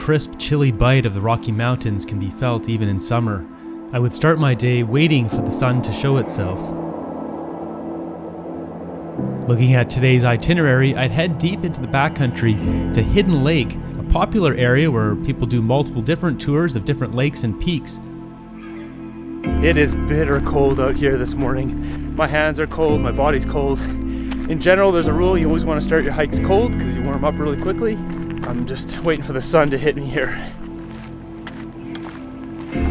crisp, chilly bite of the Rocky Mountains can be felt even in summer. I would start my day waiting for the sun to show itself. Looking at today's itinerary, I'd head deep into the backcountry to Hidden Lake, a popular area where people do multiple different tours of different lakes and peaks. It is bitter cold out here this morning. My hands are cold, my body's cold. In general, there's a rule, you always want to start your hikes cold because you warm up really quickly. I'm just waiting for the sun to hit me here.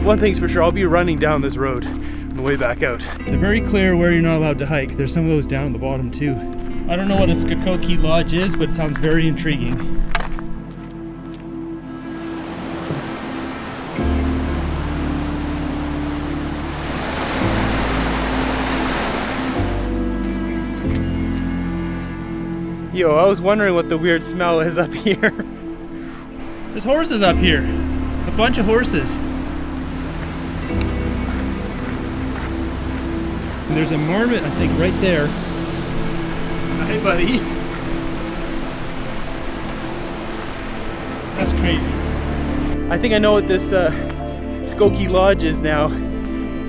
One thing's for sure, I'll be running down this road on the way back out. They're very clear where you're not allowed to hike. There's some of those down at the bottom too. I don't know what a Skokoki Lodge is, but it sounds very intriguing. Yo, I was wondering what the weird smell is up here. There's horses up here. A bunch of horses. And there's a marmot, I think, right there. Hi, buddy. That's crazy. I think I know what this Skokie Lodge is now.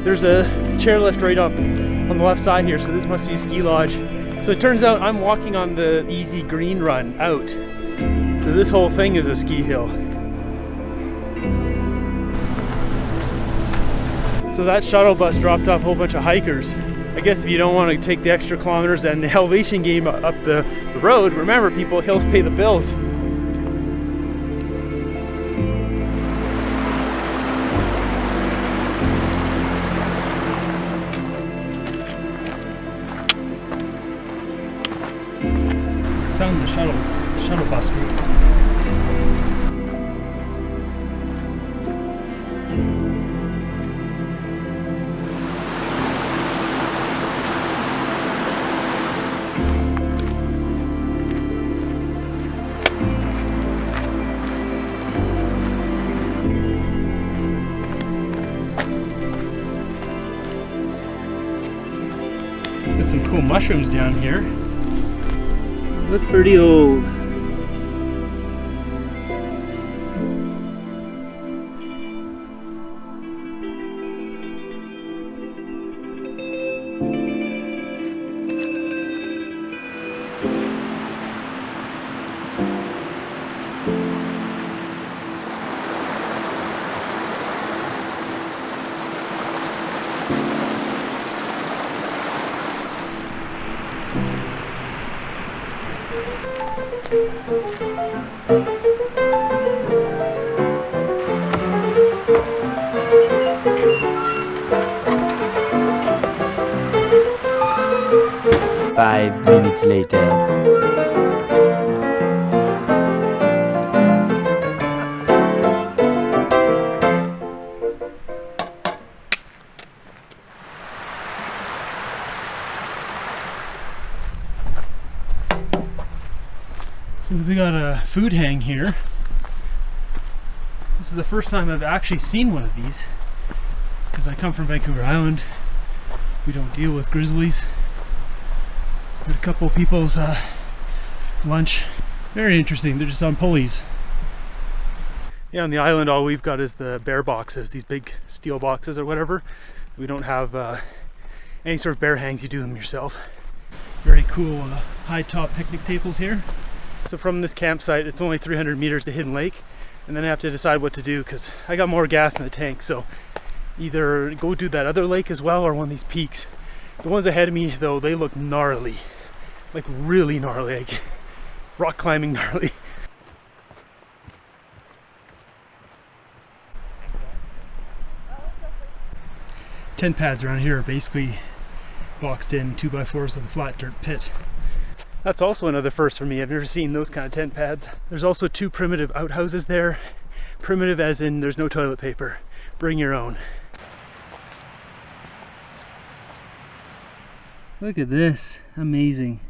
There's a chairlift right up on the left side here, so this must be a ski lodge. So it turns out I'm walking on the easy green run out. So this whole thing is a ski hill. So that shuttle bus dropped off a whole bunch of hikers. I guess if you don't want to take the extra kilometers and the elevation game up the road, remember people, hills pay the bills. Found the shuttle bus group. Got some cool mushrooms down here. Look pretty old. Five minutes later. So we got a food hang here. This is the first time I've actually seen one of these because I come from Vancouver Island. We don't deal with grizzlies. Got a couple of people's lunch. Very interesting. They're just on pulleys. Yeah, on the island all we've got is the bear boxes, these big steel boxes or whatever. We don't have any sort of bear hangs, you do them yourself. Very cool high top picnic tables here. So from this campsite, it's only 300 meters to Hidden Lake, and then I have to decide what to do because I got more gas in the tank. So either go do that other lake as well or one of these peaks. The ones ahead of me though, they look gnarly, like really gnarly, like rock climbing gnarly. Tent pads around here are basically boxed in 2x4s with a flat dirt pit. That's also another first for me. I've never seen those kind of tent pads. There's also two primitive outhouses there. Primitive as in there's no toilet paper. Bring your own. Look at this, amazing.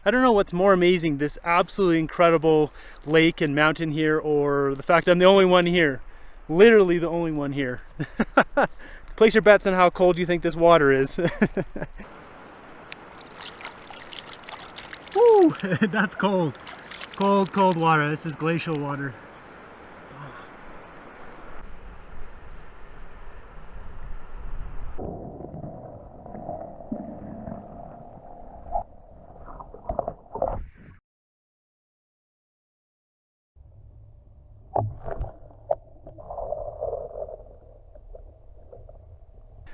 I don't know what's more amazing, this absolutely incredible lake and mountain here, or the fact I'm the only one here. Literally the only one here. Place your bets on how cold you think this water is. Woo! That's cold. Cold, cold water. This is glacial water.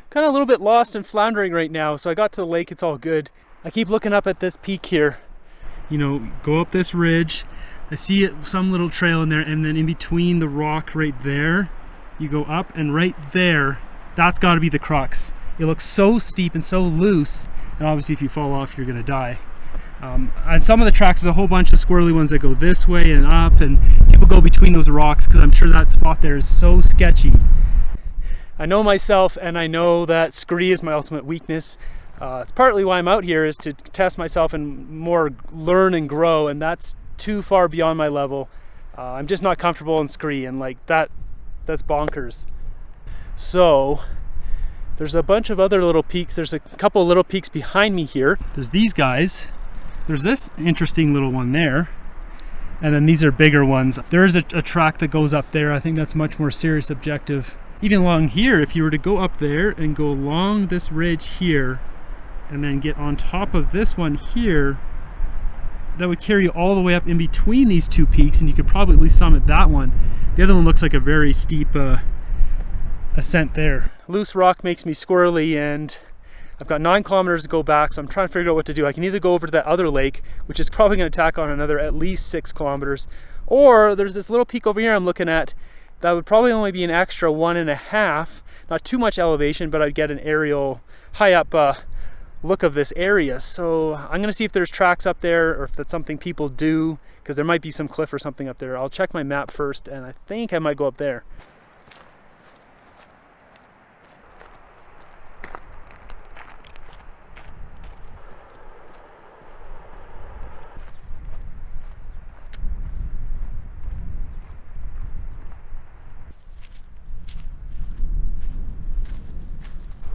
Kind of a little bit lost and floundering right now, so I got to the lake, it's all good. I keep looking up at this peak here. You know, go up this ridge, I see some little trail in there, and then in between the rock right there, you go up, and right there, that's got to be the crux. It looks so steep and so loose, and obviously if you fall off, you're gonna die. On some of the tracks, there's a whole bunch of squirrely ones that go this way and up, and people go between those rocks, because I'm sure that spot there is so sketchy. I know myself, and I know that scree is my ultimate weakness. It's partly why I'm out here, is to test myself and more learn and grow, and that's too far beyond my level. I'm just not comfortable in scree, and like that's bonkers. So there's a bunch of other little peaks. There's a couple of little peaks behind me here. There's these guys. There's this interesting little one there. And then these are bigger ones. There is a track that goes up there. I think that's much more serious objective. Even along here, if you were to go up there and go along this ridge here and then get on top of this one here, that would carry you all the way up in between these two peaks, and you could probably at least summit that one. The other one looks like a very steep ascent there. Loose rock makes me squirrely, and I've got 9 kilometers to go back, so I'm trying to figure out what to do. I can either go over to that other lake, which is probably going to tack on another at least 6 kilometers, or there's this little peak over here I'm looking at that would probably only be an extra 1.5, not too much elevation, but I'd get an aerial high up look of this area. So I'm gonna see if there's tracks up there, or if that's something people do, because there might be some cliff or something up there. I'll check my map first, and I think I might go up there.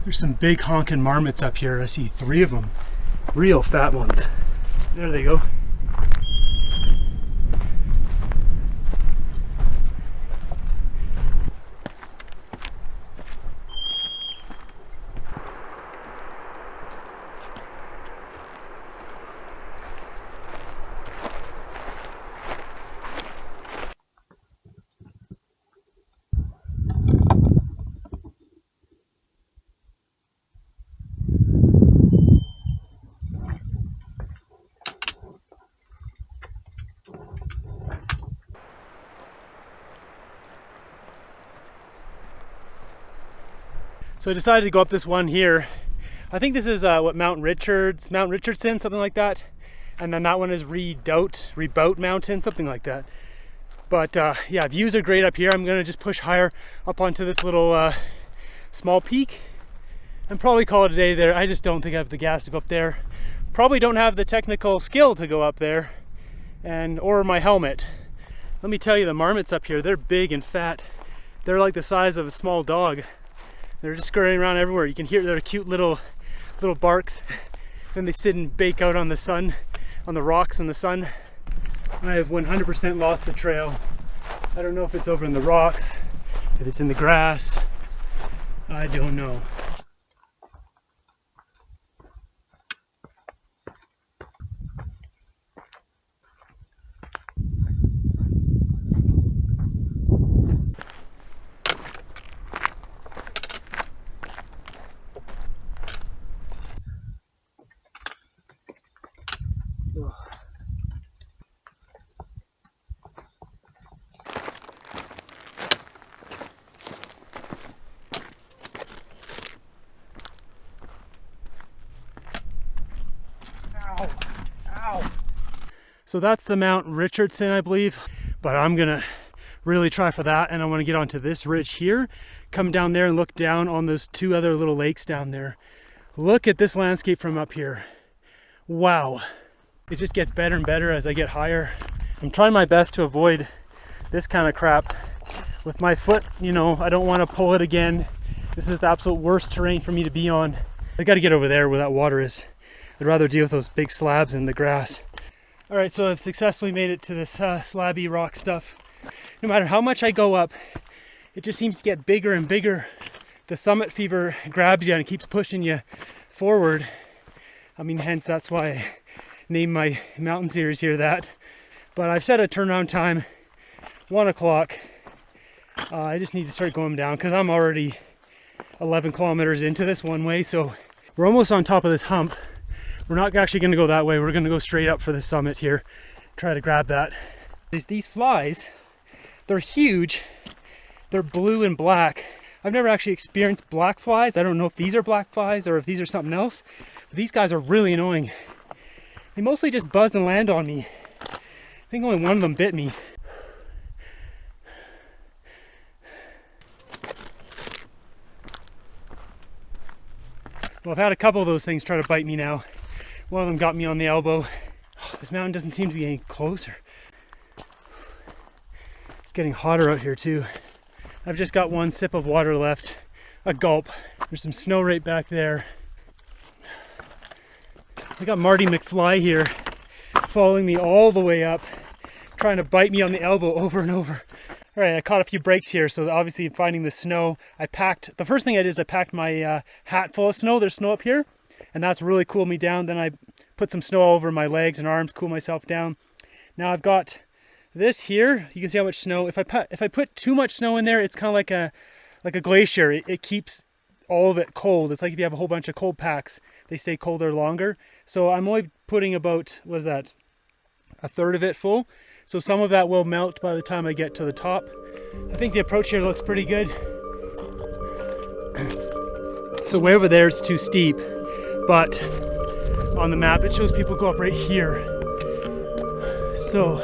There's some big honking marmots up here. I see 3 of them. Real fat ones. There they go. So I decided to go up this one here. I think this is what Mount Richardson, something like that. And then that one is Rebout Mountain, something like that. But yeah, views are great up here. I'm gonna just push higher up onto this little small peak and probably call it a day there. I just don't think I have the gas to go up there. Probably don't have the technical skill to go up there, or my helmet. Let me tell you, the marmots up here, they're big and fat. They're like the size of a small dog. They're just scurrying around everywhere. You can hear their cute little barks. Then they sit and bake out on the sun, on the rocks in the sun. I have 100% lost the trail. I don't know if it's over in the rocks, if it's in the grass. I don't know. So that's the Mount Richardson, I believe, but I'm gonna really try for that, and I want to get onto this ridge here, come down there and look down on those 2 other little lakes down there. Look at this landscape from up here. Wow. It just gets better and better as I get higher. I'm trying my best to avoid this kind of crap. With my foot, you know, I don't want to pull it again. This is the absolute worst terrain for me to be on. I got to get over there where that water is. I'd rather deal with those big slabs and the grass. All right, so I've successfully made it to this slabby rock stuff. No matter how much I go up, it just seems to get bigger and bigger. The summit fever grabs you and keeps pushing you forward. I mean, hence that's why I named my mountain series here that. But I've set a turnaround time, 1 o'clock. I just need to start going down because I'm already 11 kilometers into this one way. So we're almost on top of this hump. We're not actually going to go that way. We're going to go straight up for the summit here. Try to grab that. These flies, they're huge. They're blue and black. I've never actually experienced black flies. I don't know if these are black flies or if these are something else. But these guys are really annoying. They mostly just buzz and land on me. I think only one of them bit me. Well, I've had a couple of those things try to bite me now. One of them got me on the elbow. Oh, this mountain doesn't seem to be any closer. It's getting hotter out here too. I've just got one sip of water left, a gulp. There's some snow right back there. I got Marty McFly here following me all the way up, trying to bite me on the elbow over and over. All right, I caught a few breaks here, so obviously finding the snow, the first thing I did is I packed my hat full of snow. There's snow up here, and that's really cooled me down. Then I put some snow all over my legs and arms, cool myself down. Now I've got this here. You can see how much snow. If I put too much snow in there, it's kind of like a glacier. It keeps all of it cold. It's like if you have a whole bunch of cold packs, they stay colder longer. So I'm only putting about, what is that, a third of it full. So some of that will melt by the time I get to the top. I think the approach here looks pretty good. So way over there it's too steep, but on the map it shows people go up right here. So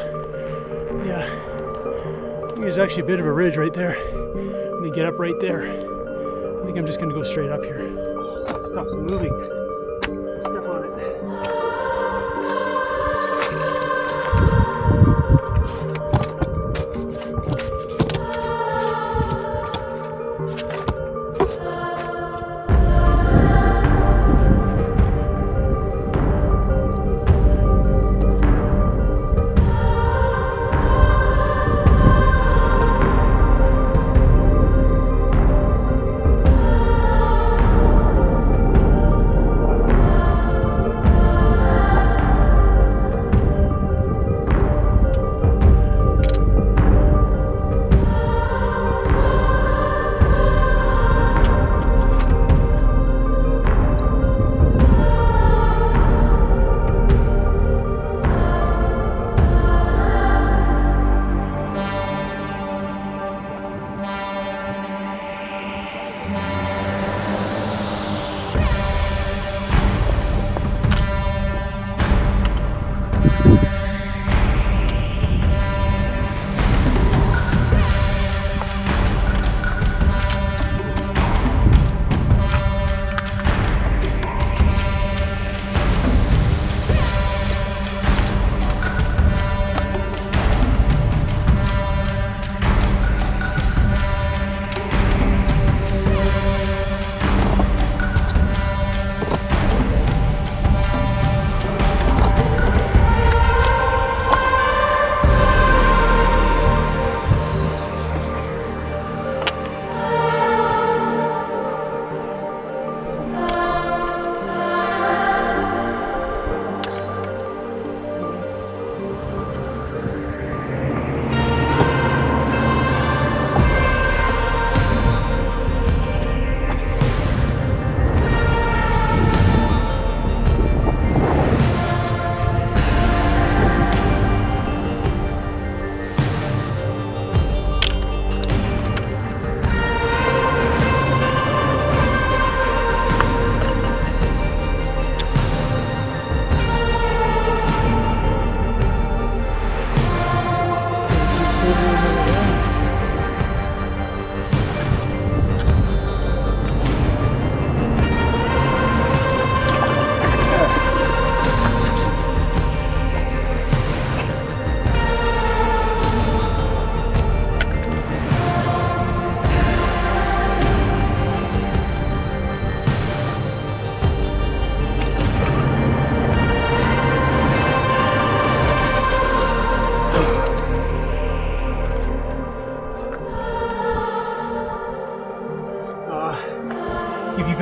yeah, I think there's actually a bit of a ridge right there. Let me get up right there. I think I'm just gonna go straight up here. It stops moving. Step on it.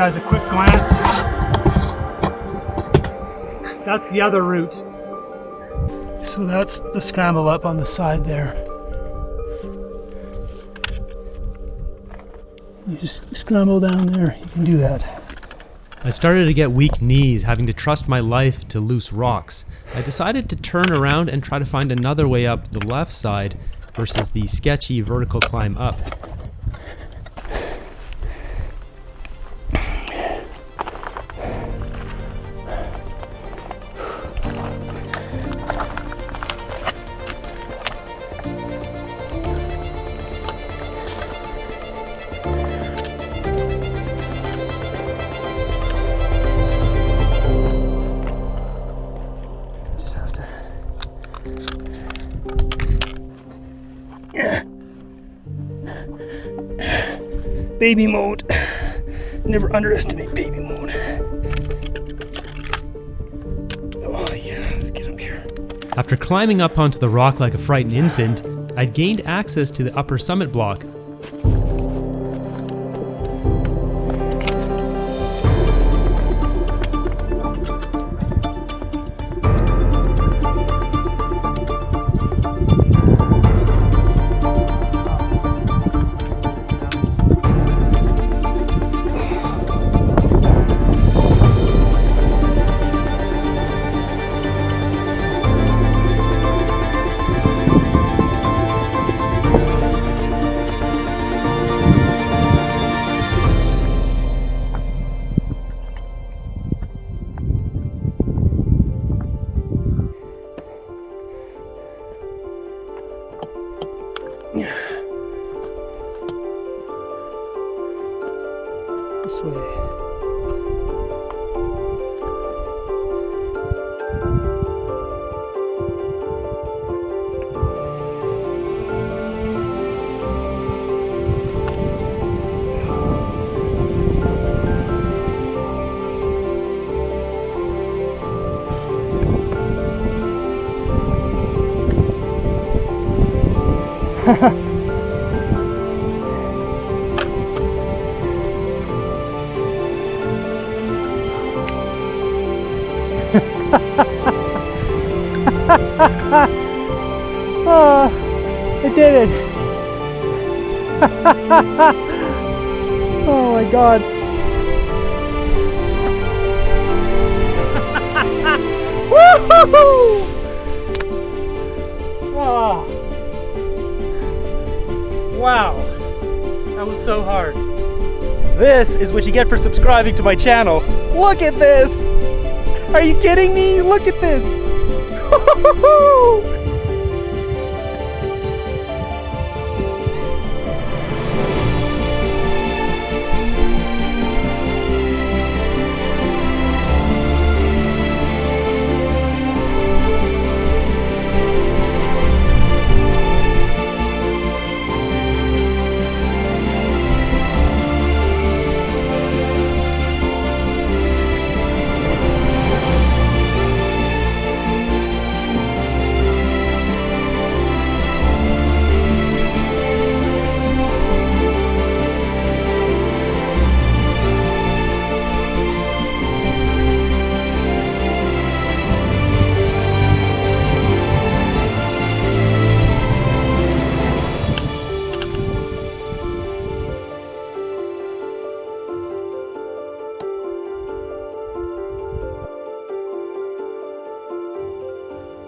guys a quick glance. That's the other route. So that's the scramble up on the side there. You just scramble down there, you can do that. I started to get weak knees, having to trust my life to loose rocks. I decided to turn around and try to find another way up the left side versus the sketchy vertical climb up. Baby mode. Never underestimate baby mode. Oh yeah, let's get up here. After climbing up onto the rock like a frightened infant, I'd gained access to the upper summit block. This way. Oh, I did it. Oh my God. Woo-hoo-hoo! Oh. Wow, that was so hard. This is what you get for subscribing to my channel. Look at this! Are you kidding me? Look at this!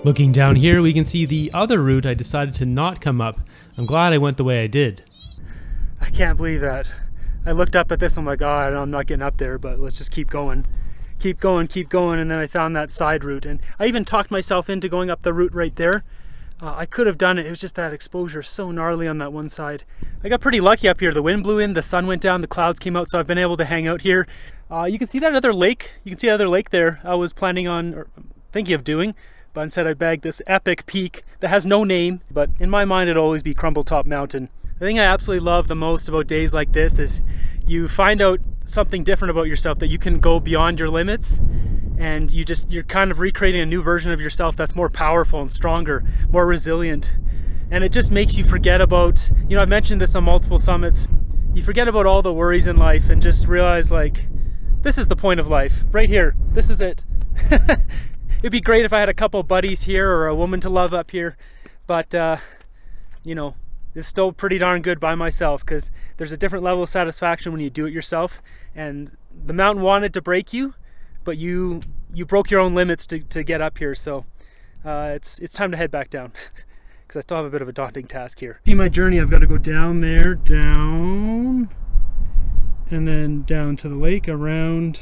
Looking down here, we can see the other route I decided to not come up. I'm glad I went the way I did. I can't believe that. I looked up at this, I'm like, oh, I'm not getting up there, but let's just keep going. Keep going, and then I found that side route. And I even talked myself into going up the route right there. I could have done it, it was just that exposure so gnarly on that one side. I got pretty lucky up here. The wind blew in, the sun went down, the clouds came out, so I've been able to hang out here. You can see that other lake. You can see that other lake there. I was planning on, or thinking of doing, but instead I bagged this epic peak that has no name, but in my mind it'll always be Crumble Top Mountain. The thing I absolutely love the most about days like this is you find out something different about yourself, that you can go beyond your limits, and you're kind of recreating a new version of yourself that's more powerful and stronger, more resilient. And it just makes you forget about, I've mentioned this on multiple summits, you forget about all the worries in life and just realize, like, This is the point of life, right here. This is it. It'd be great if I had a couple buddies here or a woman to love up here, but you know, it's still pretty darn good by myself, because there's a different level of satisfaction when you do it yourself. And the mountain wanted to break you, but you broke your own limits to get up here. So it's time to head back down, because I still have a bit of a daunting task here. See my journey, I've got to go down there, down, and then down to the lake, around,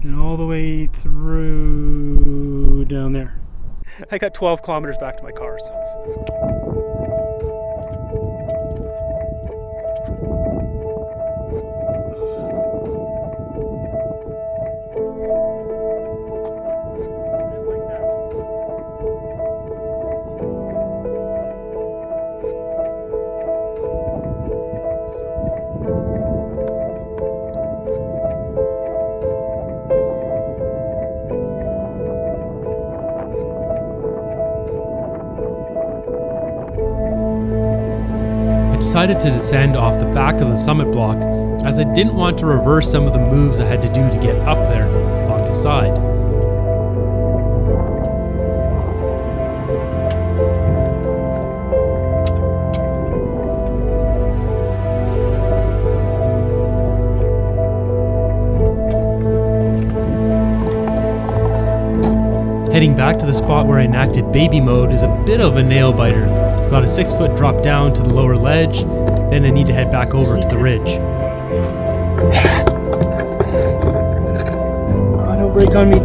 and all the way through down there. I got 12 kilometers back to my car, so. I decided to descend off the back of the summit block, as I didn't want to reverse some of the moves I had to do to get up there on the side. Heading back to the spot where I enacted baby mode is a bit of a nail biter. I've got a 6-foot drop down to the lower ledge, then I need to head back over to the ridge. Oh, don't break on me.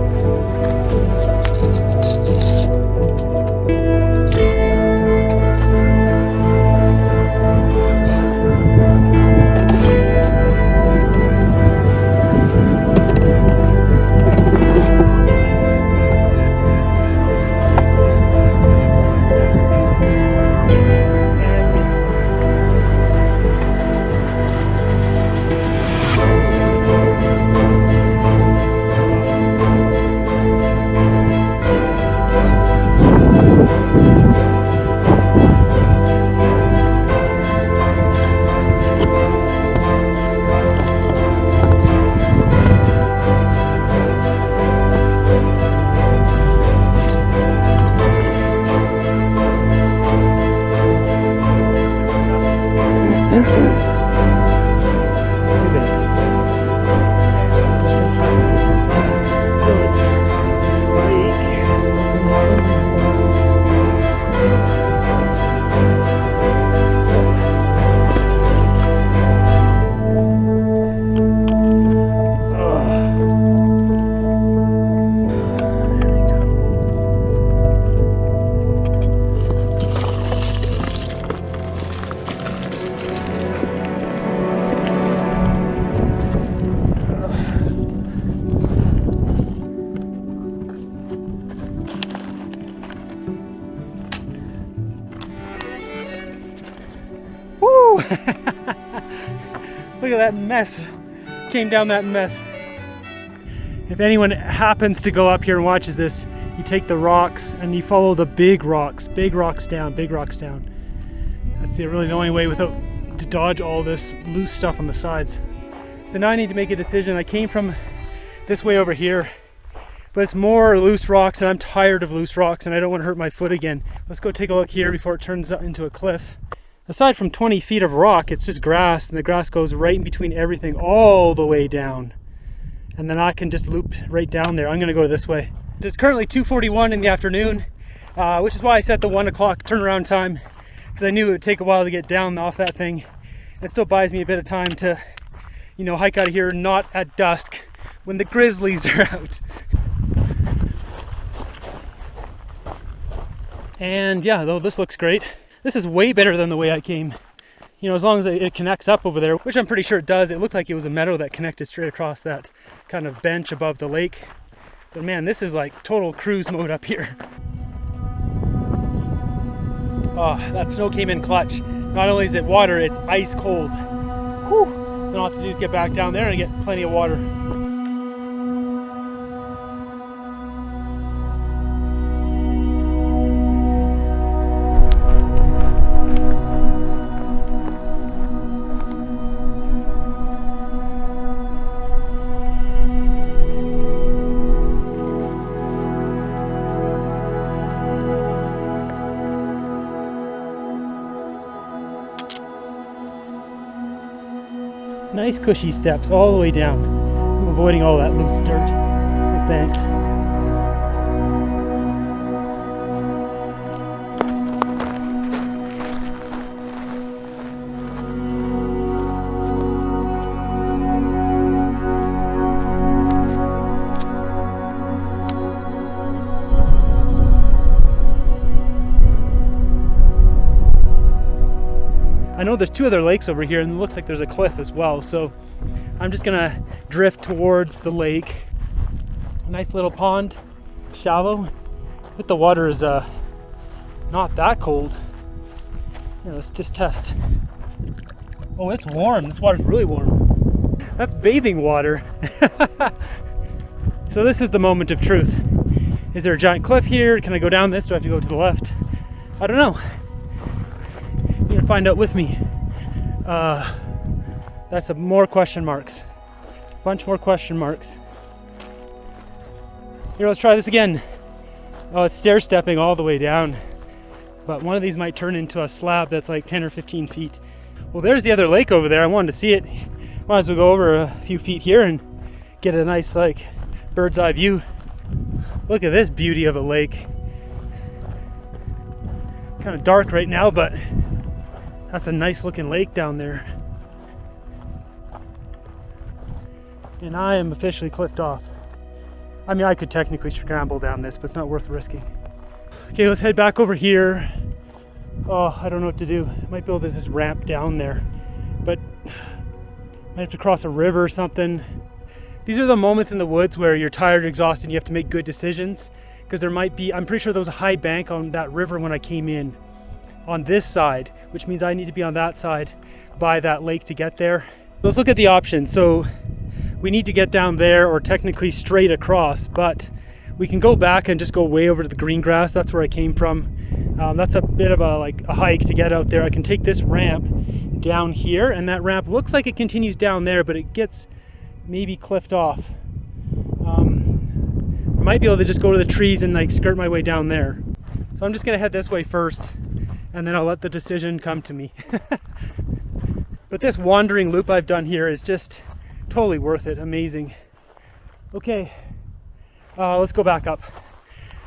Look at that mess. Came down that mess. If anyone happens to go up here and watches this, you take the rocks and you follow the big rocks down, big rocks down. That's really the only way to dodge all this loose stuff on the sides. So now I need to make a decision. I came from this way over here, but it's more loose rocks and I'm tired of loose rocks and I don't want to hurt my foot again. Let's go take a look here before it turns into a cliff. Aside from 20 feet of rock, it's just grass, and the grass goes right in between everything all the way down. And then I can just loop right down there. I'm gonna go this way. So it's currently 2:41 in the afternoon, which is why I set the 1 o'clock turnaround time, because I knew it would take a while to get down off that thing. It still buys me a bit of time to, you know, hike out of here not at dusk when the grizzlies are out. And yeah, though this looks great. This is way better than the way I came. You know, as long as it connects up over there, which I'm pretty sure it does. It looked like it was a meadow that connected straight across that kind of bench above the lake. But man, this is like total cruise mode up here. Oh, that snow came in clutch. Not only is it water, it's ice cold. Whew. Then all I have to do is get back down there and get plenty of water. Nice cushy steps all the way down. I'm avoiding all that loose dirt with banks. I know there's two other lakes over here and it looks like there's a cliff as well, so I'm just gonna drift towards the lake. A nice little pond, shallow, but the water is not that cold. Yeah, let's just test. Oh, it's warm. This water's really warm. That's bathing water. So this is the moment of truth. Is there a giant cliff here? Can I go down this? Do I have to go to the left? I don't know. You're gonna find out with me. That's more question marks. Bunch more question marks. Here, let's try this again. Oh, it's stair stepping all the way down. But one of these might turn into a slab that's like 10 or 15 feet. Well, there's the other lake over there. I wanted to see it. Might as well go over a few feet here and get a nice like bird's eye view. Look at this beauty of a lake. Kind of dark right now, but that's a nice looking lake down there. And I am officially cliffed off. I mean, I could technically scramble down this, but it's not worth risking. Okay, let's head back over here. Oh, I don't know what to do. I might be able to just ramp down there, but I have to cross a river or something. These are the moments in the woods where you're tired, exhausted, and you have to make good decisions. Because there might be, I'm pretty sure there was a high bank on that river when I came in on this side, which means I need to be on that side by that lake to get there. Let's look at the options. So we need to get down there or technically straight across, but we can go back and just go way over to the green grass. That's where I came from. That's a bit of a hike to get out there. I can take this ramp down here, and that ramp looks like it continues down there, but it gets maybe cliffed off. I might be able to just go to the trees and like skirt my way down there. So I'm just gonna head this way first, and then I'll let the decision come to me. But this wandering loop I've done here is just totally worth it. Amazing. Okay, let's go back up.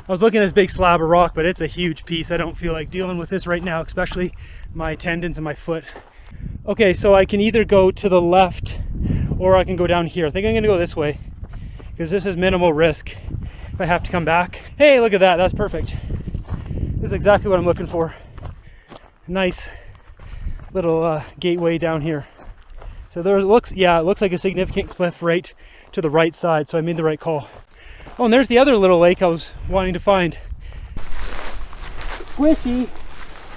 I was looking at this big slab of rock, but it's a huge piece. I don't feel like dealing with this right now, especially my tendons in my foot. Okay, so I can either go to the left or I can go down here. I think I'm gonna go this way because this is minimal risk if I have to come back. Hey, look at that, that's perfect. This is exactly what I'm looking for. Nice little gateway down here. So there looks, yeah, it looks like a significant cliff right to the right side, so I made the right call. Oh, and there's the other little lake I was wanting to find. Squishy.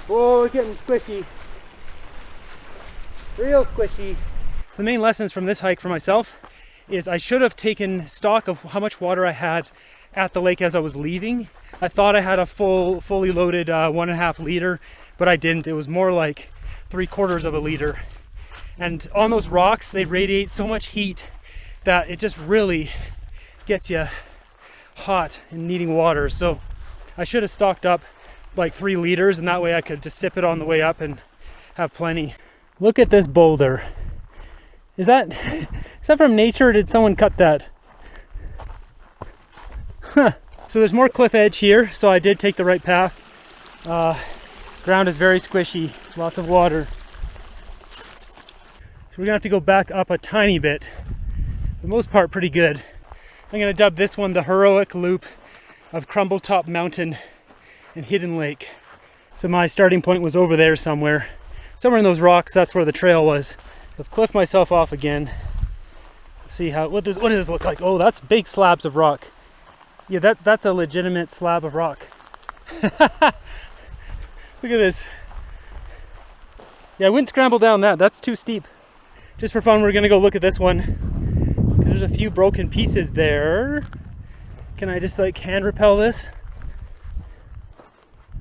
Oh, we're getting squishy. Real squishy. The main lessons from this hike for myself is I should have taken stock of how much water I had at the lake as I was leaving. I thought I had a fully loaded 1.5 liter, but I didn't. It was more like 3/4 of a liter. And on those rocks, they radiate so much heat that it just really gets you hot and needing water. So I should have stocked up like 3 liters, and that way I could just sip it on the way up and have plenty. Look at this boulder. Is that from nature, or did someone cut that? Huh. So there's more cliff edge here, so I did take the right path. Ground is very squishy, lots of water. So we're gonna have to go back up a tiny bit. For the most part, pretty good. I'm gonna dub this one the heroic loop of Crumble Top Mountain and Hidden Lake. So my starting point was over there somewhere. Somewhere in those rocks, that's where the trail was. I've cliffed myself off again. Let's see what does this look like? Oh, that's big slabs of rock. Yeah, that's a legitimate slab of rock. Look at this. Yeah, I wouldn't scramble down that. That's too steep. Just for fun, we're gonna go look at this one. There's a few broken pieces there. Can I just like hand rappel this?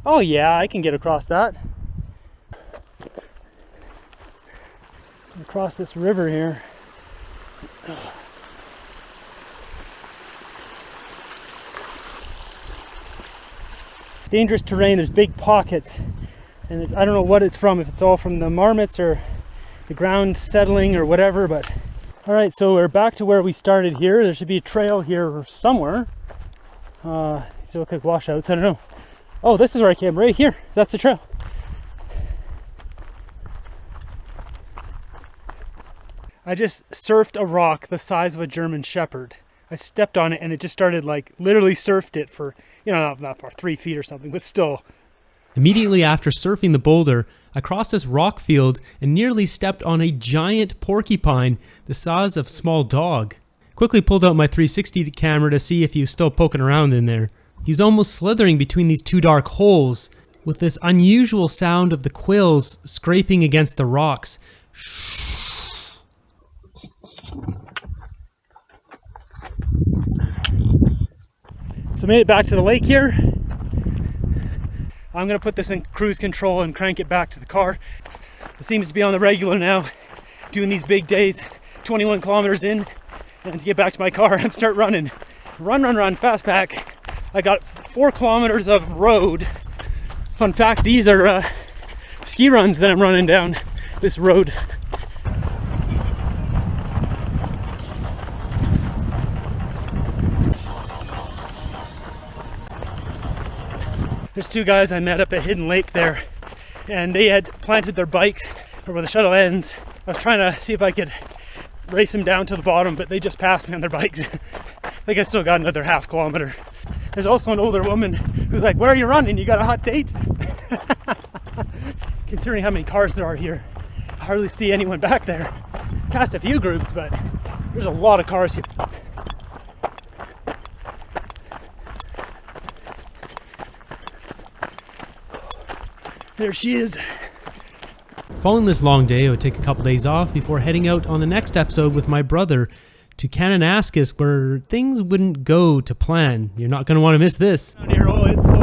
Oh yeah, I can get across that. Across this river here. Dangerous terrain, there's big pockets. And I don't know what it's from, if it's all from the marmots or the ground settling or whatever, but all right, so we're back to where we started here. There should be a trail here somewhere. So it could washouts, I don't know. Oh, this is where I came, right here. That's the trail. I just surfed a rock the size of a German Shepherd. I stepped on it and it just started like, literally surfed it for, you know, not far, 3 feet or something, but still. Immediately after surfing the boulder, I crossed this rock field and nearly stepped on a giant porcupine the size of a small dog. Quickly pulled out my 360 camera to see if he was still poking around in there. He was almost slithering between these 2 dark holes, with this unusual sound of the quills scraping against the rocks. So made it back to the lake here. I'm gonna put this in cruise control and crank it back to the car. It seems to be on the regular now, doing these big days, 21 kilometers in, and to get back to my car, I'm start running. Run, fast pack. I got 4 kilometers of road. Fun fact, these are ski runs that I'm running down this road. There's 2 guys I met up at Hidden Lake there, and they had planted their bikes where the shuttle ends. I was trying to see if I could race them down to the bottom, but they just passed me on their bikes. I think I still got another half kilometer. There's also an older woman who's like, "Where are you running? You got a hot date?" Considering how many cars there are here, I hardly see anyone back there. Passed a few groups, but there's a lot of cars here. There she is. Following this long day, I would take a couple days off before heading out on the next episode with my brother to Kananaskis, where things wouldn't go to plan. You're not going to want to miss this. Down here, oh, it's